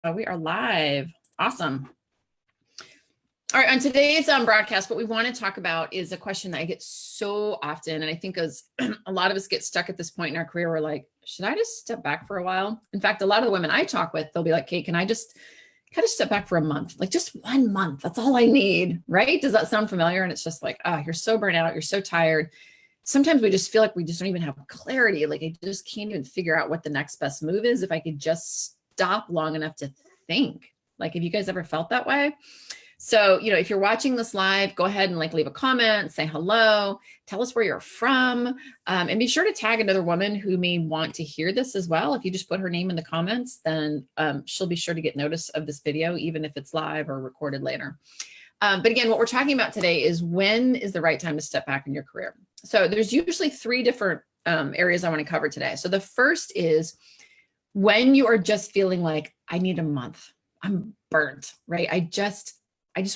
We are live. Awesome. All right, on today's broadcast, what we want to talk about is a question that I get so often. And I think as a lot of us get stuck at this point in our career, we're like, should I just step back for a while? In fact, a lot of the women I talk with, they'll be like, Kate, can I just kind of step back for a month? Like just 1 month. That's all I need, right? Does that sound familiar? And it's just like, you're so burnt out. You're so tired. Sometimes we just feel like we just don't even have clarity. Like I just can't even figure out what the next best move is if I could just stop long enough to think. Like, have you guys ever felt that way? So, if you're watching this live, go ahead and leave a comment, say hello, tell us where you're from, and be sure to tag another woman who may want to hear this as well. If you just put her name in the comments, then she'll be sure to get notice of this video, even if it's live or recorded later. But again, what we're talking about today is when is the right time to step back in your career. So there's usually 3 different areas I want to cover today. So the first is when you are just feeling like I need a month, I'm burnt, right? I just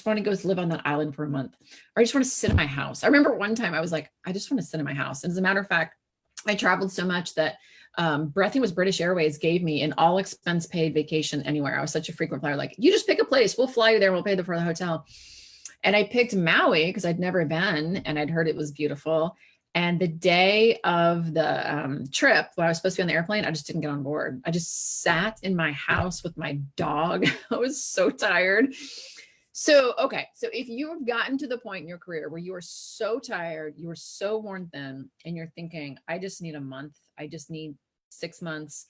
want to go live on that island for a month, or I just want to sit in my house. I remember one time I was like, I just want to sit in my house. And as a matter of fact, I traveled so much that I think it was British Airways gave me an all expense paid vacation anywhere. I was such a frequent flyer. Like, you just pick a place, we'll fly you there. We'll pay for the hotel. And I picked Maui because I'd never been and I'd heard it was beautiful. And the day of the trip, when I was supposed to be on the airplane, I just didn't get on board. I just sat in my house with my dog. I was so tired. So if you have gotten to the point in your career where you are so tired, you are so worn thin, and you're thinking, I just need a month, I just need 6 months,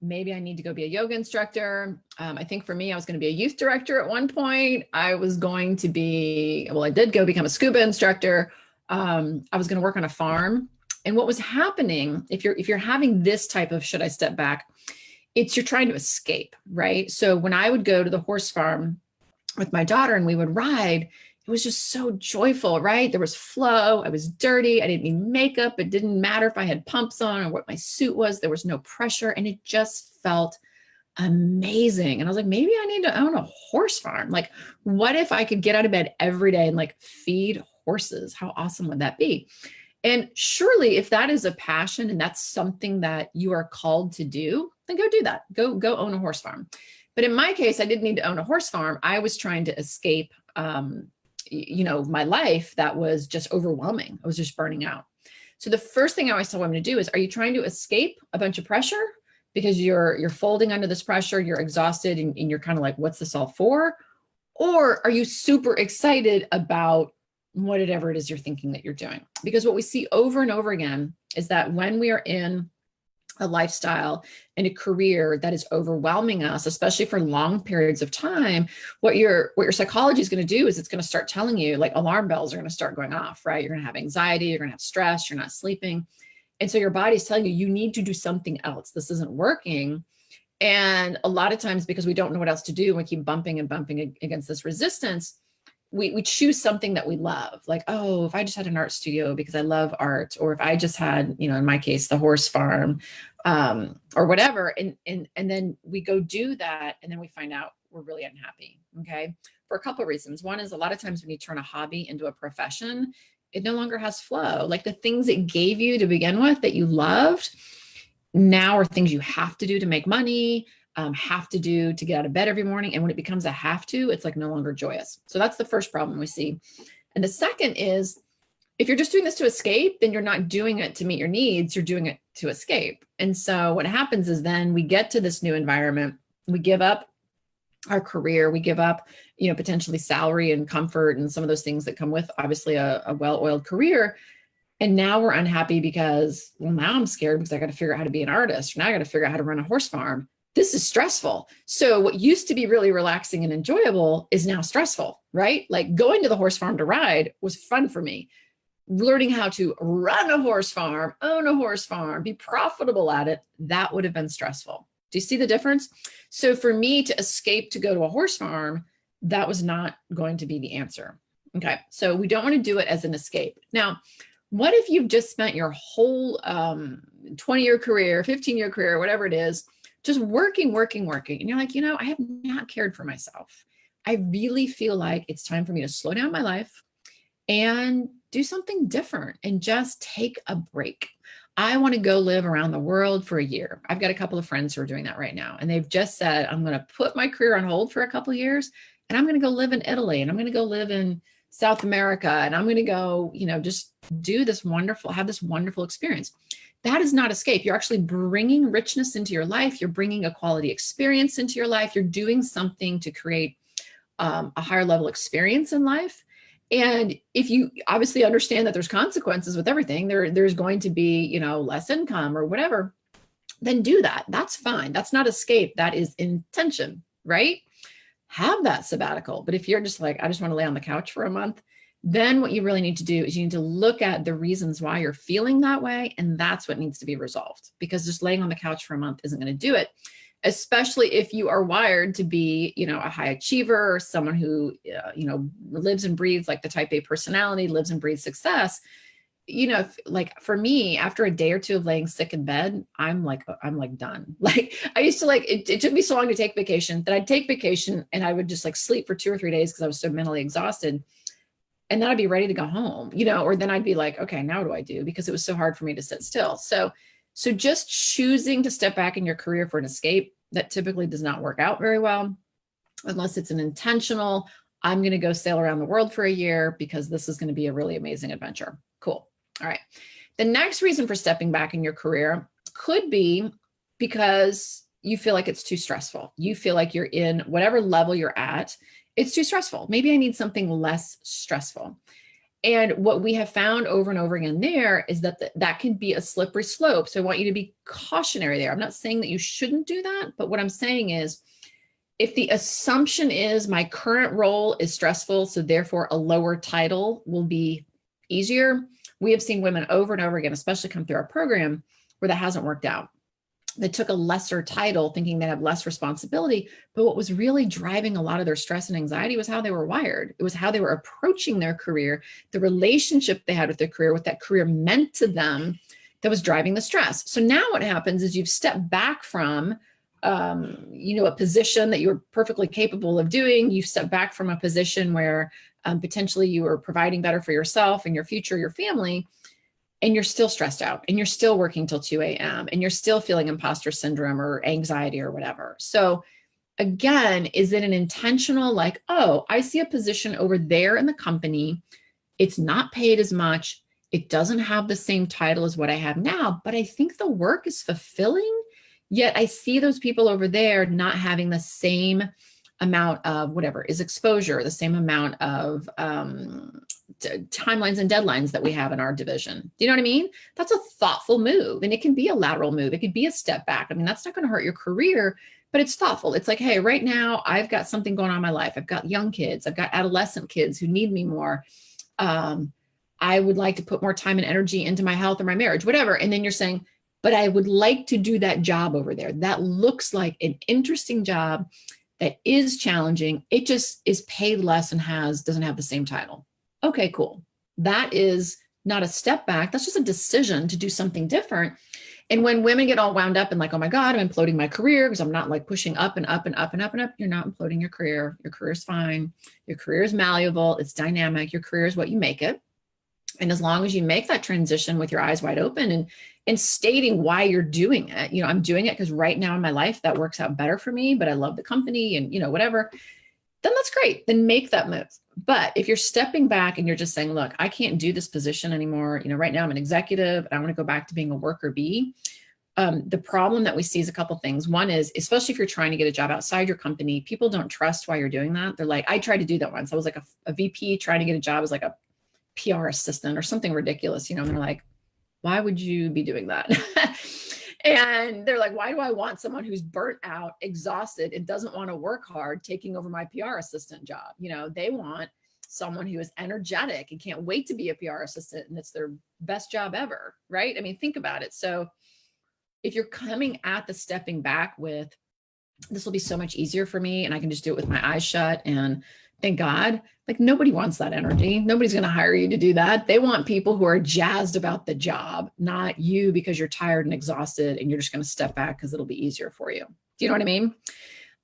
maybe I need to go be a yoga instructor. I think for me, I was going to be a youth director at one point. I was going to be, I did go become a scuba instructor. I was going to work on a farm. And what was happening, if you're having this type of, should I step back? It's you're trying to escape, right? So when I would go to the horse farm with my daughter and we would ride, it was just so joyful, right? There was flow. I was dirty. I didn't need makeup. It didn't matter if I had pumps on or what my suit was. There was no pressure. And it just felt amazing. And I was like, maybe I need to own a horse farm. Like, what if I could get out of bed every day and feed horses? How awesome would that be? And surely if that is a passion and that's something that you are called to do, then go do that. Go own a horse farm. But in my case, I didn't need to own a horse farm. I was trying to escape, my life that was just overwhelming. I was just burning out. So the first thing I always tell women to do is, are you trying to escape a bunch of pressure because you're folding under this pressure, you're exhausted, and you're kind of like, what's this all for? Or are you super excited about whatever it is you're thinking that you're doing? Because what we see over and over again is that when we are in a lifestyle and a career that is overwhelming us, especially for long periods of time, what your psychology is going to do is it's going to start telling you, alarm bells are going to start going off, right? You're going to have anxiety, you're going to have stress, you're not sleeping. And so your body's telling you need to do something else. This isn't working. And a lot of times, because we don't know what else to do, we keep bumping and bumping against this resistance. We choose something that we love, like, if I just had an art studio because I love art, or if I just had, in my case, the horse farm, or whatever. And then we go do that. And then we find out we're really unhappy. Okay. For a couple of reasons. One is a lot of times when you turn a hobby into a profession, it no longer has flow. Like the things it gave you to begin with that you loved now are things you have to do to make money, have to do to get out of bed every morning. And when it becomes a have to, it's no longer joyous. So that's the first problem we see. And the second is, if you're just doing this to escape, then you're not doing it to meet your needs. You're doing it to escape. And so what happens is then we get to this new environment, we give up our career, we give up, potentially salary and comfort and some of those things that come with obviously a well-oiled career. And now we're unhappy because, now I'm scared because I got to figure out how to be an artist. Now I got to figure out how to run a horse farm. This is stressful. So what used to be really relaxing and enjoyable is now stressful, right? Like going to the horse farm to ride was fun for me. Learning how to run a horse farm, own a horse farm, be profitable at it, that would have been stressful. Do you see the difference? So for me to escape to go to a horse farm, that was not going to be the answer. Okay, so we don't want to do it as an escape. Now, what if you've just spent your whole 20-year career, 15-year career, whatever it is, just working. And you're like, I have not cared for myself. I really feel like it's time for me to slow down my life and do something different and just take a break. I want to go live around the world for a year. I've got a couple of friends who are doing that right now. And they've just said, I'm going to put my career on hold for a couple of years and I'm going to go live in Italy and I'm going to go live in South America. And I'm going to go, just do this have this wonderful experience. That is not escape. You're actually bringing richness into your life. You're bringing a quality experience into your life. You're doing something to create a higher level experience in life. And if you obviously understand that there's consequences with everything, there's going to be, less income or whatever, then do that. That's fine. That's not escape. That is intention, right? Have that sabbatical. But if you're just like, I just want to lay on the couch for a month, then what you really need to do is you need to look at the reasons why you're feeling that way. And that's what needs to be resolved, because just laying on the couch for a month isn't going to do it. Especially if you are wired to be, a high achiever or someone who, lives and breathes like the type A personality, lives and breathes success. Like for me, after a day or two of laying sick in bed, I'm like done. Like I used to it took me so long to take vacation that I'd take vacation and I would just like sleep for 2 or 3 days because I was so mentally exhausted. And then I'd be ready to go home, or then I'd be like, okay, now what do I do? Because it was so hard for me to sit still. So just choosing to step back in your career for an escape, that typically does not work out very well, unless it's an intentional, I'm going to go sail around the world for a year because this is going to be a really amazing adventure. Cool. All right. The next reason for stepping back in your career could be because you feel like it's too stressful. You feel like you're in whatever level you're at, it's too stressful. Maybe I need something less stressful. And what we have found over and over again there is that that can be a slippery slope. So I want you to be cautionary there. I'm not saying that you shouldn't do that, but what I'm saying is if the assumption is my current role is stressful, so therefore a lower title will be easier. We have seen women over and over again, especially come through our program, where that hasn't worked out. They took a lesser title thinking they have less responsibility, but what was really driving a lot of their stress and anxiety was how they were wired. It was how they were approaching their career, the relationship they had with their career, what that career meant to them, that was driving the stress. So now what happens is you've stepped back from, a position that you were perfectly capable of doing. You've stepped back from a position where potentially you were providing better for yourself and your future, your family, and you're still stressed out and you're still working till 2 a.m. and you're still feeling imposter syndrome or anxiety or whatever. So again, is it an intentional like, oh, I see a position over there in the company. It's not paid as much. It doesn't have the same title as what I have now, but I think the work is fulfilling. Yet I see those people over there not having the same amount of whatever is exposure, the same amount of timelines and deadlines that we have in our division. Do you know what I mean? That's a thoughtful move, and it can be a lateral move. It could be a step back. I mean, that's not going to hurt your career, but it's thoughtful. It's like, hey, right now I've got something going on in my life. I've got young kids. I've got adolescent kids who need me more. I would like to put more time and energy into my health or my marriage, whatever. And then you're saying, but I would like to do that job over there. That looks like an interesting job that is challenging. It just is paid less and doesn't have the same title. Okay, cool. That is not a step back. That's just a decision to do something different. And when women get all wound up and like, oh my God, I'm imploding my career because I'm not like pushing up and up and up and up and up. You're not imploding your career. Your career is fine. Your career is malleable. It's dynamic. Your career is what you make it. And as long as you make that transition with your eyes wide open and stating why you're doing it, I'm doing it because right now in my life that works out better for me, but I love the company and, whatever, then that's great. Then make that move. But if you're stepping back and you're just saying, look, I can't do this position anymore. Right now I'm an executive and I want to go back to being a worker bee. The problem that we see is a couple things. One is, especially if you're trying to get a job outside your company, people don't trust why you're doing that. They're like, I tried to do that once. I was like a VP trying to get a job as like a PR assistant or something ridiculous, and they're like, why would you be doing that? And they're like, why do I want someone who's burnt out, exhausted, and doesn't want to work hard taking over my PR assistant job? They want someone who is energetic and can't wait to be a PR assistant, and it's their best job ever, right? I mean, think about it. So if you're coming at the stepping back with, this will be so much easier for me and I can just do it with my eyes shut, and thank God, like nobody wants that energy. Nobody's going to hire you to do that. They want people who are jazzed about the job, not you because you're tired and exhausted and you're just going to step back because it'll be easier for you. Do you know what I mean?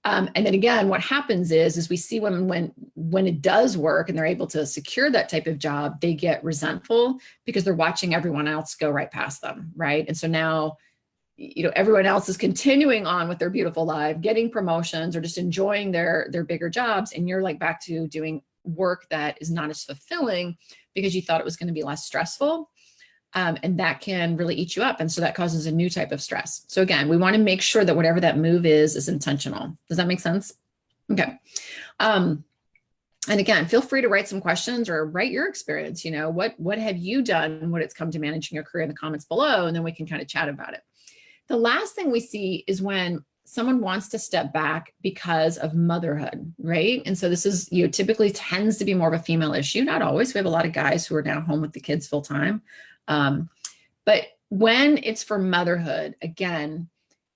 And then again, what happens is we see women when it does work and they're able to secure that type of job, they get resentful because they're watching everyone else go right past them, right? And so now, everyone else is continuing on with their beautiful life, getting promotions or just enjoying their bigger jobs, and you're like back to doing work that is not as fulfilling because you thought it was going to be less stressful. And that can really eat you up. And so that causes a new type of stress. So again, we want to make sure that whatever that move is intentional. Does that make sense? Okay. And again, feel free to write some questions or write your experience. What have you done when it's come to managing your career in the comments below? And then we can kind of chat about it. The last thing we see is when someone wants to step back because of motherhood, right? And so this is, typically tends to be more of a female issue. Not always. We have a lot of guys who are now home with the kids full time. But when it's for motherhood, again,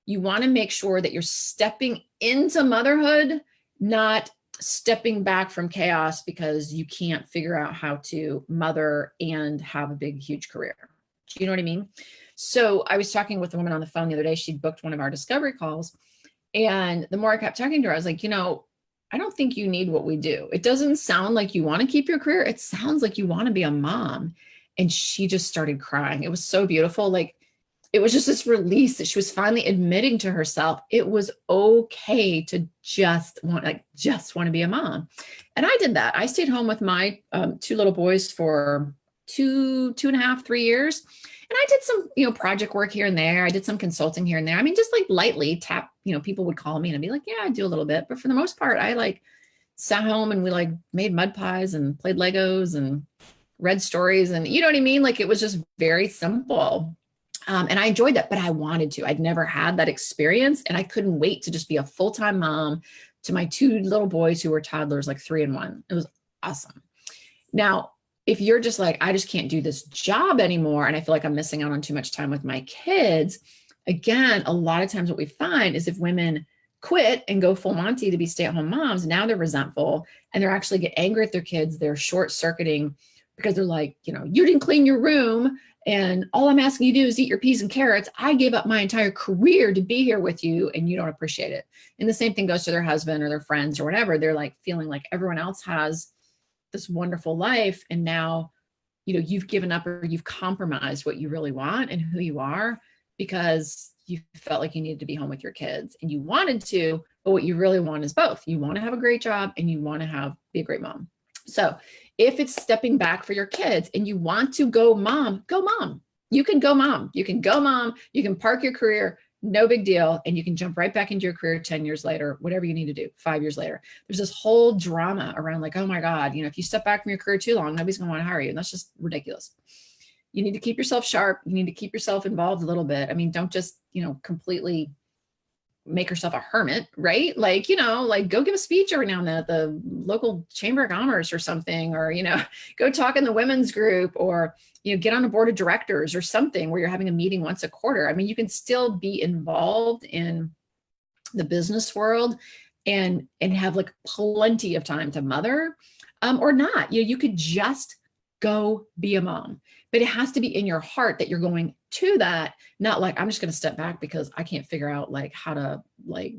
you want to make sure that you're stepping into motherhood, not stepping back from chaos because you can't figure out how to mother and have a big, huge career. Do you know what I mean? So I was talking with a woman on the phone the other day. She booked one of our discovery calls. And the more I kept talking to her, I was like, I don't think you need what we do. It doesn't sound like you want to keep your career. It sounds like you want to be a mom. And she just started crying. It was so beautiful. Like, it was just this release that she was finally admitting to herself it was okay to just want to be a mom. And I did that. I stayed home with my 2 little boys for 2.5, 3 years. And I did some, project work here and there. I did some consulting here and there. I mean, just like lightly tap, people would call me and I'd be like, yeah, I do a little bit. But for the most part, I sat home and we made mud pies and played Legos and read stories. And you know what I mean? Like, it was just very simple. And I enjoyed that, but I wanted to. I'd never had that experience. And I couldn't wait to just be a full-time mom to my 2 little boys who were toddlers, like 3 and 1. It was awesome. Now, if you're just like, I just can't do this job anymore, and I feel like I'm missing out on too much time with my kids, again, a lot of times what we find is if women quit and go full Monty to be stay-at-home moms, now they're resentful and they're actually get angry at their kids. They're short-circuiting because they're like, you didn't clean your room and all I'm asking you to do is eat your peas and carrots. I gave up my entire career to be here with you and you don't appreciate it. And the same thing goes to their husband or their friends or whatever. They're like feeling like everyone else has this wonderful life. And now, you've given up or you've compromised what you really want and who you are because you felt like you needed to be home with your kids and you wanted to, but what you really want is both. You want to have a great job and you want to be a great mom. So if it's stepping back for your kids and you want to go mom, go mom. You can go mom. You can go mom. You can park your career. No big deal. And you can jump right back into your career 10 years later, whatever you need to do, 5 years later. There's this whole drama around like, oh my God, if you step back from your career too long, nobody's going to want to hire you. And that's just ridiculous. You need to keep yourself sharp. You need to keep yourself involved a little bit. I mean, don't just, completely make yourself a hermit, right? Like, go give a speech every now and then at the local chamber of commerce or something, or, go talk in the women's group or, get on a board of directors or something where you're having a meeting once a quarter. I mean, you can still be involved in the business world and have like plenty of time to mother or not. You could just go be a mom, but it has to be in your heart that you're going to that, not like, I'm just going to step back because I can't figure out like how to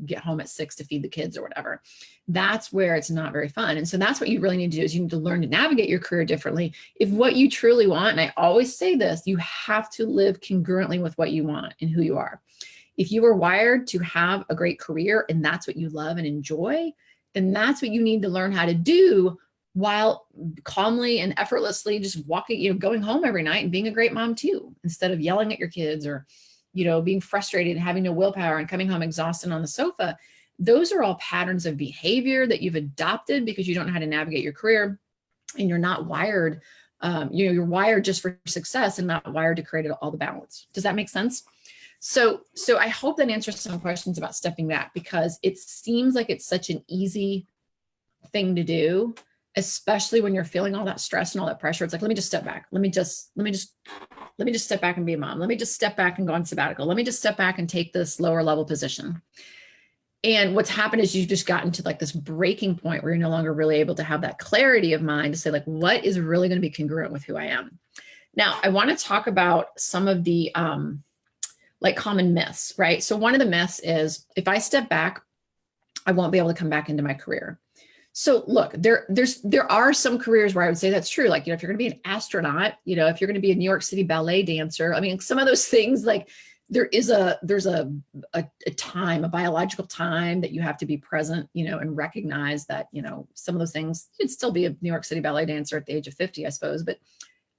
get home at 6 to feed the kids or whatever. That's where it's not very fun. And so that's what you really need to do is you need to learn to navigate your career differently. If what you truly want, and I always say this, you have to live congruently with what you want and who you are. If you are wired to have a great career and that's what you love and enjoy, then that's what you need to learn how to do while calmly and effortlessly just walking, going home every night and being a great mom too, instead of yelling at your kids or, being frustrated and having no willpower and coming home exhausted on the sofa. Those are all patterns of behavior that you've adopted because you don't know how to navigate your career and you're not wired. You're wired just for success and not wired to create all the balance. Does that make sense? So I hope that answers some questions about stepping back because it seems like it's such an easy thing to do, especially when you're feeling all that stress and all that pressure. It's like, let me just step back. Let me just step back and be a mom. Let me just step back and go on sabbatical. Let me just step back and take this lower level position. And what's happened is you've just gotten to like this breaking point where you're no longer really able to have that clarity of mind to say like, what is really going to be congruent with who I am? Now, I want to talk about some of the like common myths, right? So one of the myths is if I step back, I won't be able to come back into my career. So look, there are some careers where I would say that's true. Like, if you're going to be an astronaut, if you're going to be a New York City ballet dancer, I mean, some of those things, like there's a time, a biological time that you have to be present, and recognize that, some of those things, you'd still be a New York City ballet dancer at the age of 50, I suppose. But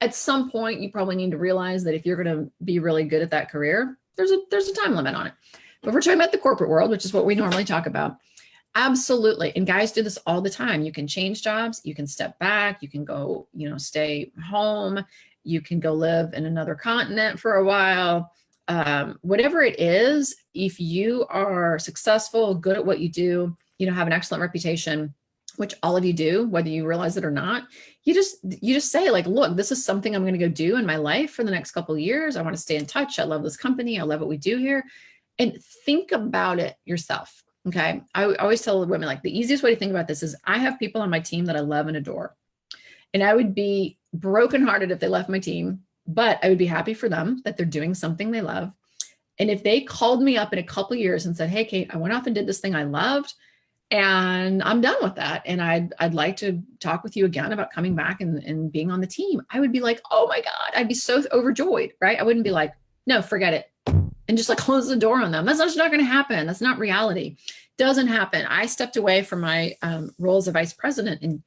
at some point, you probably need to realize that if you're going to be really good at that career, there's a time limit on it. But we're talking about the corporate world, which is what we normally talk about. Absolutely. And guys do this all the time. You can change jobs, you can step back, you can go, stay home, you can go live in another continent for a while. Whatever it is, if you are successful, good at what you do, have an excellent reputation, which all of you do, whether you realize it or not, you just say, like, look, this is something I'm going to go do in my life for the next couple of years. I want to stay in touch. I love this company. I love what we do here. And think about it yourself. Okay. I always tell women, like, the easiest way to think about this is I have people on my team that I love and adore. And I would be brokenhearted if they left my team, but I would be happy for them that they're doing something they love. And if they called me up in a couple of years and said, hey, Kate, I went off and did this thing I loved, and I'm done with that, and I'd like to talk with you again about coming back and being on the team, I would be like, oh my God, I'd be so overjoyed, right? I wouldn't be like, no, forget it, and just like close the door on them. That's just not going to happen. That's not reality. Doesn't happen. I stepped away from my role as a vice president in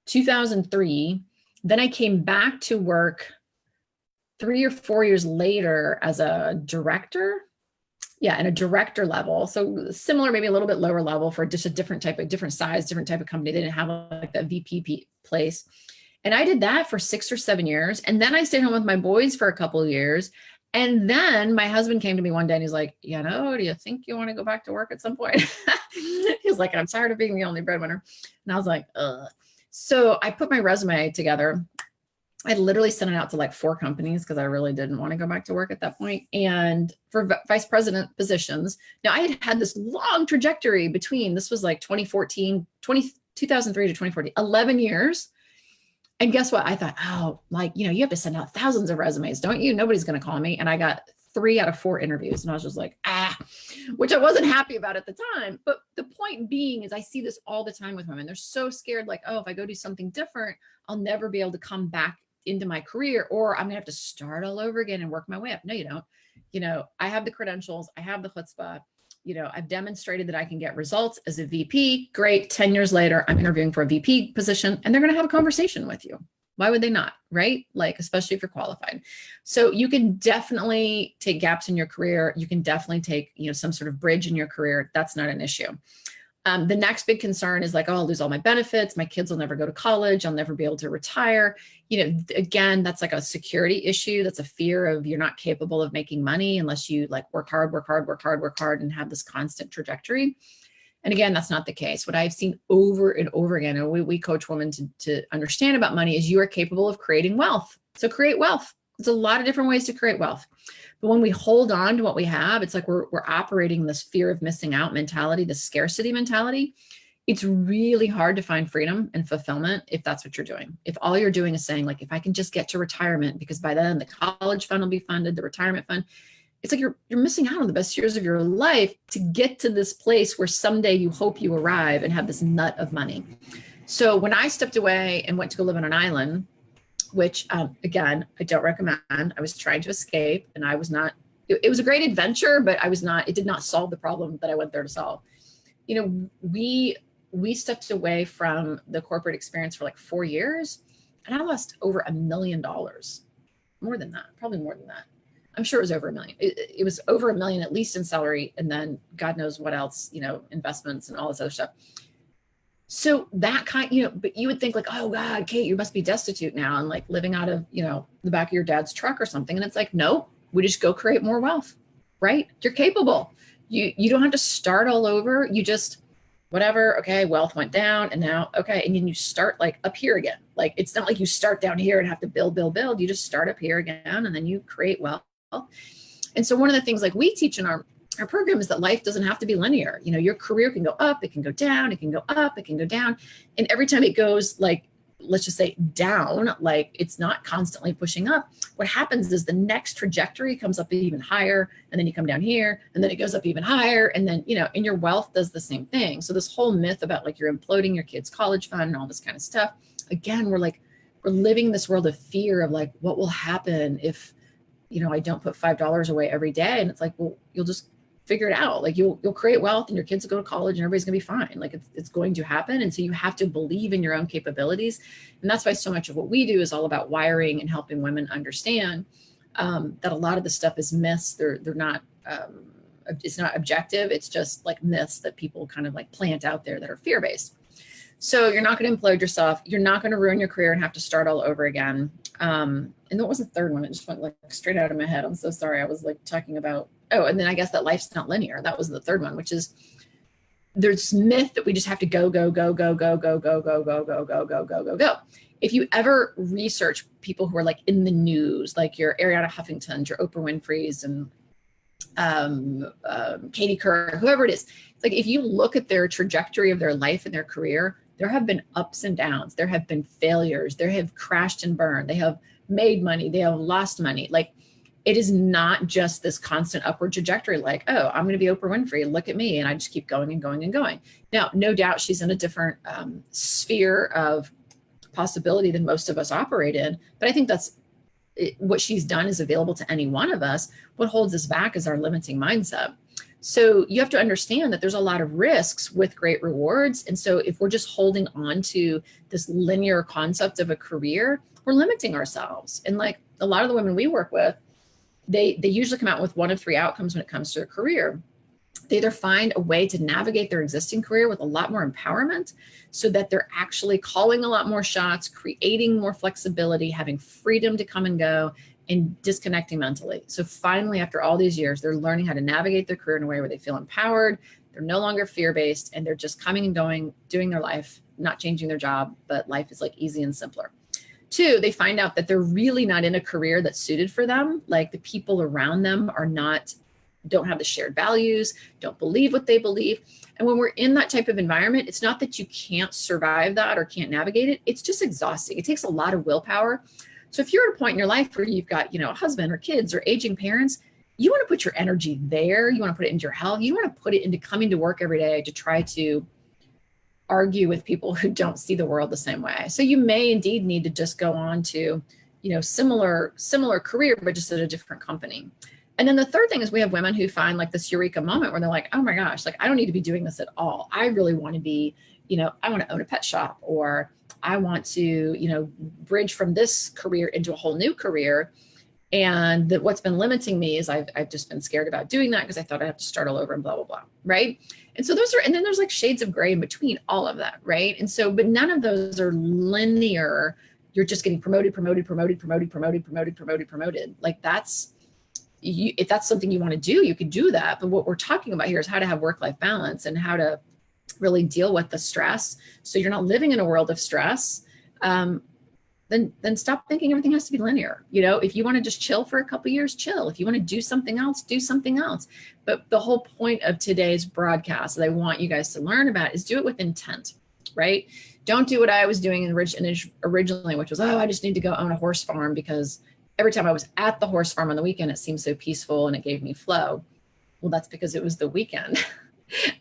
2003. Then I came back to work 3 or 4 years later as a director. Yeah, in a director level. So similar, maybe a little bit lower level for just a different size, different type of company. They didn't have like that VP place. And I did that for 6 or 7 years. And then I stayed home with my boys for a couple of years. And then my husband came to me one day and he's like, do you think you want to go back to work at some point? He's like, I'm tired of being the only breadwinner. And I was like, ugh. So I put my resume together. I literally sent it out to like 4 companies because I really didn't want to go back to work at that point. And for vice president positions, now I had this long trajectory between, this was like 2003 to 2014, 11 years. And guess what? I thought, you have to send out thousands of resumes, don't you? Nobody's going to call me. And I got 3 out of 4 interviews. And I was just like, which I wasn't happy about at the time. But the point being is I see this all the time with women. They're so scared, like, oh, if I go do something different, I'll never be able to come back into my career, or I'm gonna have to start all over again and work my way up. No, you don't. I have the credentials, I have the chutzpah, I've demonstrated that I can get results as a VP. Great. 10 years later, I'm interviewing for a VP position and they're going to have a conversation with you. Why would they not? Right? Like, especially if you're qualified. So you can definitely take gaps in your career. You can definitely take, some sort of bridge in your career. That's not an issue. The next big concern is like, oh, I'll lose all my benefits. My kids will never go to college. I'll never be able to retire. Again, that's like a security issue. That's a fear of you're not capable of making money unless you like work hard, and have this constant trajectory. And again, that's not the case. What I've seen over and over again, and we coach women to understand about money, is you are capable of creating wealth. So create wealth. There's a lot of different ways to create wealth. But when we hold on to what we have, it's like we're operating this fear of missing out mentality, the scarcity mentality. It's really hard to find freedom and fulfillment if that's what you're doing. If all you're doing is saying, like, if I can just get to retirement, because by then the college fund will be funded, the retirement fund, it's like you're missing out on the best years of your life to get to this place where someday you hope you arrive and have this nut of money. So when I stepped away and went to go live on an island, which again, I don't recommend. I was trying to escape and I was not, it was a great adventure, but it did not solve the problem that I went there to solve. We stepped away from the corporate experience for like 4 years and I lost over $1 million, more than that, probably more than that. I'm sure it was over $1 million. It was over $1 million, at least in salary. And then God knows what else, investments and all this other stuff. So that but you would think like, oh God, Kate, you must be destitute now and like living out of, the back of your dad's truck or something. And it's like, no, we just go create more wealth, right? You're capable. You don't have to start all over. You just, whatever. Okay. Wealth went down and now, okay. And then you start like up here again. Like, it's not like you start down here and have to build. You just start up here again and then you create wealth. And so one of the things like we teach in our program is that life doesn't have to be linear. Your career can go up, it can go down, it can go up, it can go down. And every time it goes like let's just say down, like it's not constantly pushing up, what happens is the next trajectory comes up even higher, and then you come down here, and then it goes up even higher. And then, and your wealth does the same thing. So this whole myth about like you're imploding your kids' college fund and all this kind of stuff, again, we're living this world of fear of like, what will happen if, I don't put $5 away every day? And it's like, well, you'll just figure it out. Like you'll create wealth and your kids will go to college and everybody's gonna be fine. Like it's going to happen. And so you have to believe in your own capabilities. And that's why so much of what we do is all about wiring and helping women understand that a lot of the stuff is myths. They're not, it's not objective. It's just like myths that people kind of like plant out there that are fear-based. So you're not going to implode yourself. You're not going to ruin your career and have to start all over again. And what was the third one? It just went like straight out of my head. I'm so sorry. I was like talking about, and then I guess that life's not linear. That was the third one, which is there's myth that we just have to go. If you ever research people who are like in the news, like your Ariana Huffingtons, your Oprah Winfrey's, and Katie Couric, whoever it is, like if you look at their trajectory of their life and their career, there have been ups and downs. There have been failures. They have crashed and burned. They have made money. They have lost money. Like it is not just this constant upward trajectory. Like, oh, I'm going to be Oprah Winfrey. Look at me. And I just keep going and going and going. Now, no doubt she's in a different sphere of possibility than most of us operate in. But I think what she's done is available to any one of us. What holds us back is our limiting mindset. So you have to understand that there's a lot of risks with great rewards. And so if we're just holding on to this linear concept of a career, we're limiting ourselves. And like a lot of the women we work with, they usually come out with one of three outcomes when it comes to a career. They either find a way to navigate their existing career with a lot more empowerment so that they're actually calling a lot more shots, creating more flexibility, having freedom to come and go, and disconnecting mentally. So finally, after all these years, they're learning how to navigate their career in a way where they feel empowered. They're no longer fear-based, and they're just coming and going, doing their life, not changing their job, but life is like easy and simpler. Two, they find out that they're really not in a career that's suited for them. Like the people around them don't have the shared values, don't believe what they believe. And when we're in that type of environment, it's not that you can't survive that or can't navigate it. It's just exhausting. It takes a lot of willpower. So if you're at a point in your life where you've got, a husband or kids or aging parents, you want to put your energy there. You want to put it into your health. You want to put it into coming to work every day to try to argue with people who don't see the world the same way. So you may indeed need to just go on to, similar career, but just at a different company. And then the third thing is we have women who find like this eureka moment where they're like, oh my gosh, like I don't need to be doing this at all. I really want to be, I want to own a pet shop, or I want to, bridge from this career into a whole new career. And that what's been limiting me is I've just been scared about doing that because I thought I'd have to start all over and blah, blah, blah. Right. And so and then there's like shades of gray in between all of that. Right. And so, but none of those are linear. You're just getting promoted. Like if that's something you want to do, you could do that. But what we're talking about here is how to have work-life balance and how to really deal with the stress. So you're not living in a world of stress. Then stop thinking everything has to be linear. If you want to just chill for a couple of years, chill. If you want to do something else, do something else. But the whole point of today's broadcast that I want you guys to learn about is do it with intent, right? Don't do what I was doing originally, which was, I just need to go own a horse farm because every time I was at the horse farm on the weekend, it seemed so peaceful and it gave me flow. Well, that's because it was the weekend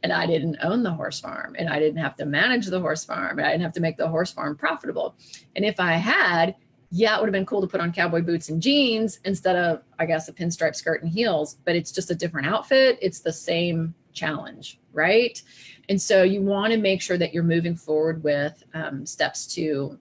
and I didn't own the horse farm and I didn't have to manage the horse farm and I didn't have to make the horse farm profitable. And if I had, it would have been cool to put on cowboy boots and jeans instead of, I guess, a pinstripe skirt and heels, but it's just a different outfit. It's the same challenge, right? And so you want to make sure that you're moving forward with steps to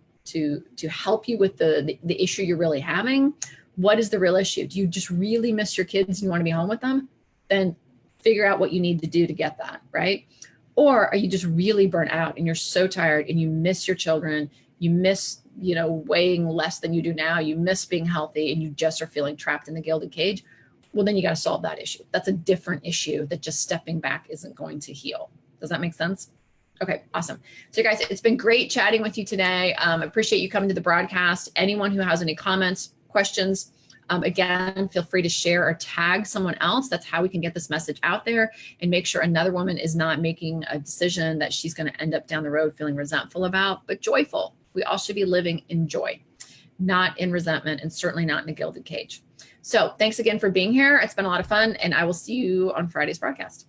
help you with the issue you're really having. What is the real issue? Do you just really miss your kids and you want to be home with them? Then figure out what you need to do to get that, right? Or are you just really burnt out and you're so tired and you miss your children, you miss, weighing less than you do now, you miss being healthy and you just are feeling trapped in the gilded cage? Well, then you got to solve that issue. That's a different issue that just stepping back isn't going to heal. Does that make sense? Okay, awesome. So guys, it's been great chatting with you today. Appreciate you coming to the broadcast. Anyone who has any comments, questions, again, feel free to share or tag someone else. That's how we can get this message out there and make sure another woman is not making a decision that she's going to end up down the road feeling resentful about, but joyful. We all should be living in joy, not in resentment, and certainly not in a gilded cage. So thanks again for being here. It's been a lot of fun, and I will see you on Friday's broadcast.